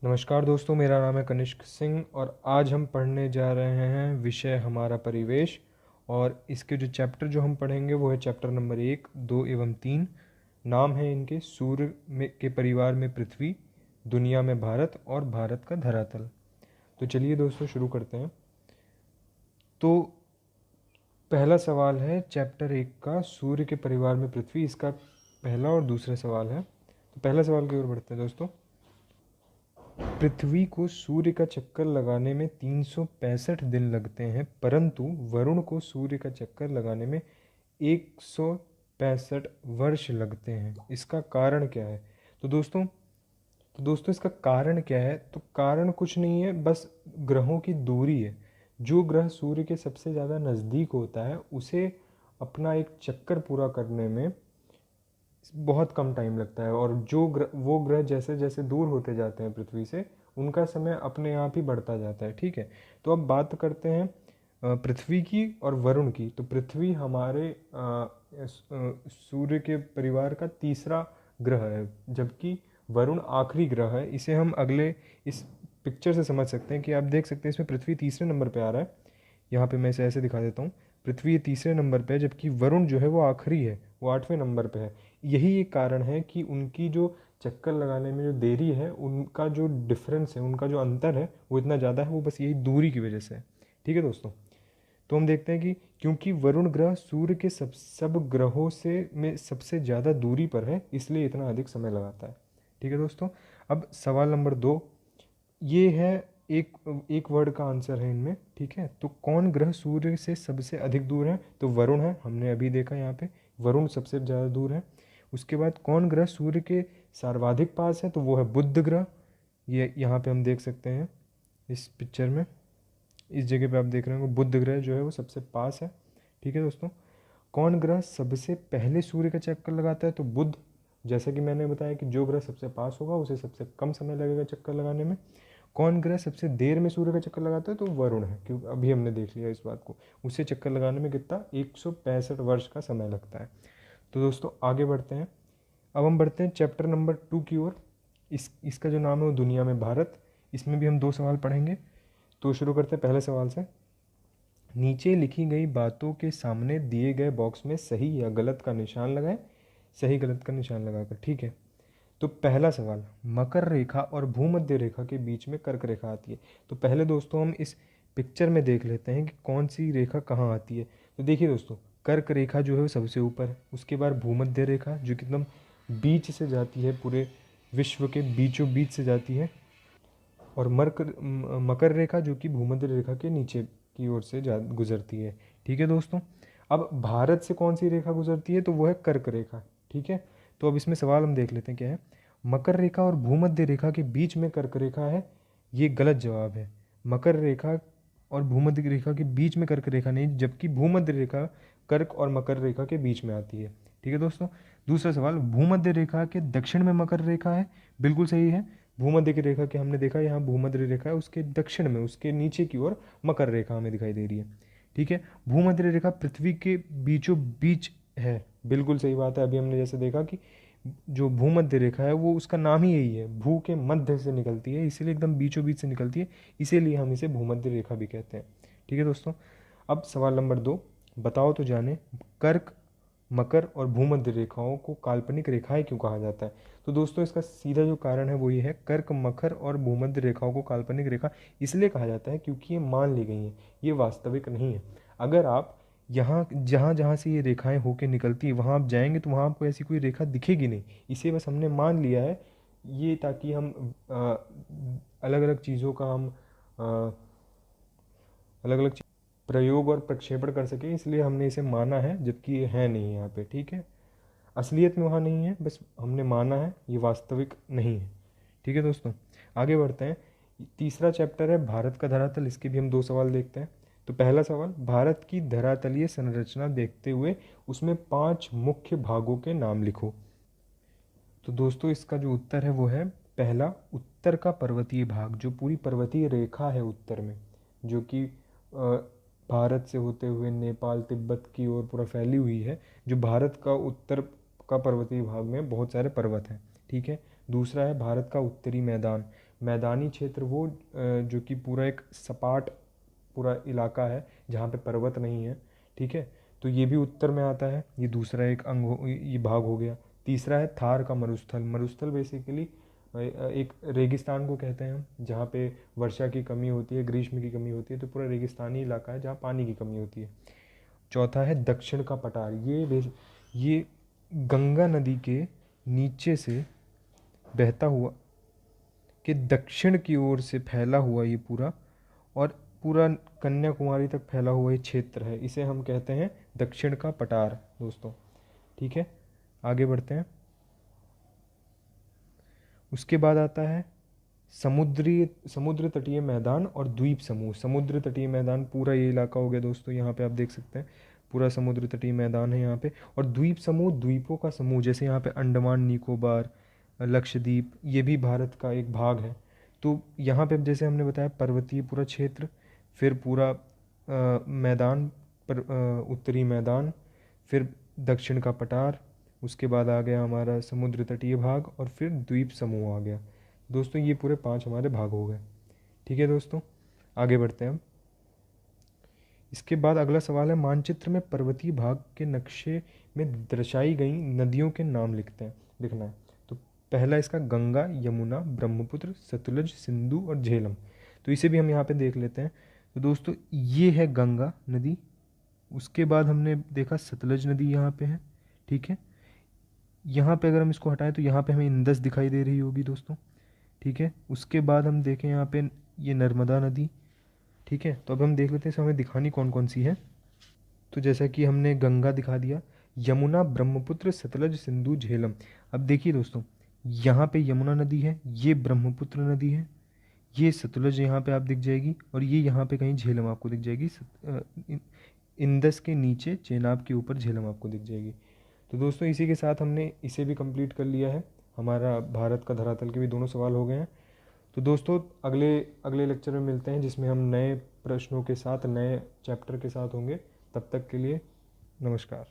नमस्कार दोस्तों, मेरा नाम है कनिष्क सिंह और आज हम पढ़ने जा रहे हैं विषय हमारा परिवेश। और इसके जो चैप्टर जो हम पढ़ेंगे वो है चैप्टर नंबर 1, 2 एवं 3। नाम है इनके सूर्य में के परिवार में पृथ्वी, दुनिया में भारत और भारत का धरातल। तो चलिए दोस्तों शुरू करते हैं। तो पहला सवाल है चैप्टर 1 का, सूर्य के परिवार में पृथ्वी। इसका पहला और दूसरा सवाल है। तो पहला सवाल की ओर बढ़ते हैं दोस्तों। पृथ्वी को सूर्य का चक्कर लगाने में 365 दिन लगते हैं, परंतु वरुण को सूर्य का चक्कर लगाने में 165 वर्ष लगते हैं। इसका कारण क्या है? तो दोस्तों इसका कारण क्या है? तो कारण कुछ नहीं है, बस ग्रहों की दूरी है। जो ग्रह सूर्य के सबसे ज़्यादा नज़दीक होता है उसे अपना एक चक्कर पूरा करने में बहुत कम टाइम लगता है, और वो ग्रह जैसे जैसे दूर होते जाते हैं पृथ्वी से, उनका समय अपने आप ही बढ़ता जाता है। ठीक है। तो अब बात करते हैं पृथ्वी की और वरुण की। तो पृथ्वी हमारे सूर्य के परिवार का तीसरा ग्रह है, जबकि वरुण आखिरी ग्रह है। इसे हम अगले इस पिक्चर से समझ सकते हैं कि आप देख सकते हैं इसमें पृथ्वी तीसरे नंबर पे आ रहा है। यहाँ पे मैं इसे ऐसे दिखा देता हूँ। पृथ्वी तीसरे नंबर पे है, जबकि वरुण जो है वो आखिरी है, वो 8वें नंबर पे है। यही एक कारण है कि उनकी जो चक्कर लगाने में जो देरी है, उनका जो डिफरेंस है, उनका जो अंतर है वो इतना ज़्यादा है, वो बस यही दूरी की वजह से है। ठीक है दोस्तों। तो हम देखते हैं कि क्योंकि वरुण ग्रह सूर्य के सब ग्रहों से में सबसे ज़्यादा दूरी पर है, इसलिए इतना अधिक समय लगाता है। ठीक है दोस्तों। अब सवाल नंबर 2, ये है एक एक वर्ड का आंसर है इनमें। ठीक है। तो कौन ग्रह सूर्य से सबसे अधिक दूर है? तो वरुण है, हमने अभी देखा यहाँ पे वरुण सबसे ज़्यादा दूर है। उसके बाद कौन ग्रह सूर्य के सर्वाधिक पास है? तो वो है बुध ग्रह। ये यहाँ पे हम देख सकते हैं इस पिक्चर में, इस जगह पे आप देख रहे होंगे बुध ग्रह जो है वो सबसे पास है। ठीक है दोस्तों। कौन ग्रह सबसे पहले सूर्य का चक्कर लगाता है? तो बुध। जैसा कि मैंने बताया कि जो ग्रह सबसे पास होगा उसे सबसे कम समय लगेगा चक्कर लगाने में। कौन ग्रह सबसे देर में सूर्य का चक्कर लगाता है? तो वरुण है, क्योंकि अभी हमने देख लिया इस बात को। उसे चक्कर लगाने में कितना 165 वर्ष का समय लगता है। तो दोस्तों आगे बढ़ते हैं। अब हम बढ़ते हैं चैप्टर नंबर 2 की ओर। इसका जो नाम है वो दुनिया में भारत। इसमें भी हम 2 सवाल पढ़ेंगे। तो शुरू करते हैं पहले सवाल से। नीचे लिखी गई बातों के सामने दिए गए बॉक्स में सही या गलत का निशान लगाएं। सही गलत का निशान लगाकर। ठीक है। तो पहला सवाल, मकर रेखा और भूमध्य रेखा के बीच में कर्क रेखा आती है। तो पहले दोस्तों हम इस पिक्चर में देख लेते हैं कि कौन सी रेखा कहाँ आती है। तो देखिए दोस्तों, कर्क रेखा जो है वो सबसे ऊपर है। उसके बाद भूमध्य रेखा जो कि एकदम बीच से जाती है, पूरे विश्व के बीचों बीच से जाती है। और मकर रेखा जो कि भूमध्य रेखा के नीचे की ओर से जा गुजरती है। ठीक है दोस्तों। अब भारत से कौन सी रेखा गुजरती है? तो वो है कर्क रेखा। ठीक है। तो अब इसमें सवाल हम देख लेते हैं क्या है। मकर रेखा और भूमध्य रेखा के बीच में कर्क रेखा है, ये गलत जवाब है। मकर रेखा और भूमध्य रेखा के बीच में कर्क रेखा नहीं, जबकि भूमध्य रेखा कर्क और मकर रेखा के बीच में आती है। ठीक है दोस्तों। दूसरा सवाल, भूमध्य रेखा के दक्षिण में मकर रेखा है। बिल्कुल सही है। भूमध्य की रेखा के हमने देखा, यहाँ भूमध्य रेखा है, उसके दक्षिण में, उसके नीचे की ओर मकर रेखा हमें दिखाई दे रही है। ठीक है। भूमध्य रेखा पृथ्वी के बीचों बीच है। बिल्कुल सही बात है। अभी हमने जैसे देखा कि जो भूमध्य रेखा है वो, उसका नाम ही यही है, भू के मध्य से निकलती है, इसीलिए एकदम बीचों बीच से निकलती है, इसीलिए हम इसे भूमध्य रेखा भी कहते हैं। ठीक है दोस्तों। अब सवाल नंबर 2, बताओ तो जाने, कर्क, मकर और भूमध्य रेखाओं को काल्पनिक रेखाएं क्यों कहा जाता है? तो दोस्तों इसका सीधा जो कारण है वो ये है, कर्क, मकर और भूमध्य रेखाओं को काल्पनिक रेखा इसलिए कहा जाता है क्योंकि ये मान ली गई हैं, ये वास्तविक नहीं है। अगर आप यहाँ जहाँ जहाँ से ये रेखाएं होके निकलती है वहाँ आप जाएंगे तो वहाँ आपको ऐसी कोई रेखा दिखेगी नहीं। इसे बस हमने मान लिया है ये, ताकि हम अलग अलग चीज़ों का हम अलग अलग प्रयोग और प्रक्षेपण कर सके, इसलिए हमने इसे माना है, जबकि ये है नहीं यहाँ पे। ठीक है। असलियत में वहाँ नहीं है, बस हमने माना है, ये वास्तविक नहीं है। ठीक है दोस्तों। आगे बढ़ते हैं। तीसरा चैप्टर है भारत का धरातल। इसके भी हम 2 सवाल देखते हैं। तो पहला सवाल, भारत की धरातलीय संरचना देखते हुए उसमें 5 मुख्य भागों के नाम लिखो। तो दोस्तों इसका जो उत्तर है वो है पहला, उत्तर का पर्वतीय भाग, जो पूरी पर्वतीय रेखा है उत्तर में, जो कि भारत से होते हुए नेपाल, तिब्बत की ओर पूरा फैली हुई है। जो भारत का उत्तर का पर्वतीय भाग में बहुत सारे पर्वत हैं। ठीक है। दूसरा है भारत का उत्तरी मैदान। मैदानी क्षेत्र वो जो कि पूरा एक सपाट पूरा इलाका है जहाँ पे पर्वत नहीं है, ठीक है। तो ये भी उत्तर में आता है, ये दूसरा एक ये भाग हो गया। तीसरा है थार का मरुस्थल। मरुस्थल बेसिकली एक रेगिस्तान को कहते हैं हम, जहाँ पे वर्षा की कमी होती है, ग्रीष्म की कमी होती है, तो पूरा रेगिस्तानी इलाका है जहाँ पानी की कमी होती है। चौथा है दक्षिण का पठार। ये गंगा नदी के नीचे से बहता हुआ कि दक्षिण की ओर से फैला हुआ ये पूरा, और पूरा कन्याकुमारी तक फैला हुआ ये क्षेत्र है, इसे हम कहते हैं दक्षिण का पठार दोस्तों, ठीक है। आगे बढ़ते हैं। उसके बाद आता है समुद्र तटीय मैदान और द्वीप समूह। समुद्र तटीय मैदान पूरा ये इलाका हो गया दोस्तों, यहाँ पे आप देख सकते हैं पूरा समुद्र तटीय मैदान है यहाँ पे। और द्वीप समूह, द्वीपों का समूह, जैसे यहाँ पे अंडमान निकोबार, लक्षद्वीप, ये भी भारत का एक भाग है। तो यहाँ पे जैसे हमने बताया पर्वतीय पूरा क्षेत्र, फिर पूरा मैदान पर उत्तरी मैदान, फिर दक्षिण का पठार, उसके बाद आ गया हमारा समुद्र तटीय भाग, और फिर द्वीप समूह आ गया। दोस्तों ये पूरे 5 हमारे भाग हो गए, ठीक है दोस्तों। आगे बढ़ते हैं हम। इसके बाद अगला सवाल है, मानचित्र में पर्वतीय भाग के नक्शे में दर्शाई गई नदियों के नाम लिखना है। तो पहला इसका गंगा, यमुना, ब्रह्मपुत्र, सतलज, सिंधु और झेलम। तो इसे भी हम यहाँ पे देख लेते हैं। तो दोस्तों ये है गंगा नदी, उसके बाद हमने देखा सतलज नदी यहाँ पे है, ठीक है। यहाँ पे अगर हम इसको हटाएं तो यहाँ पे हमें इंदस दिखाई दे रही होगी दोस्तों, ठीक है। उसके बाद हम देखें यहाँ पे ये नर्मदा नदी, ठीक है। तो अब हम देख लेते हैं हमें दिखानी कौन कौन सी है। तो जैसा कि हमने गंगा दिखा दिया, यमुना, ब्रह्मपुत्र, सतलज, सिंधु, झेलम। अब देखिए दोस्तों, यहाँ पे यमुना नदी है, ये ब्रह्मपुत्र नदी है, ये सतलज यहाँ पे आप दिख जाएगी, और ये यहाँ पे कहीं झेलम आपको दिख जाएगी। इंदस के नीचे चेनाब के ऊपर झेलम आपको दिख जाएगी। तो दोस्तों इसी के साथ हमने इसे भी कंप्लीट कर लिया है। हमारा भारत का धरातल के भी दोनों सवाल हो गए हैं। तो दोस्तों अगले अगले लेक्चर में मिलते हैं, जिसमें हम नए प्रश्नों के साथ, नए चैप्टर के साथ होंगे। तब तक के लिए नमस्कार।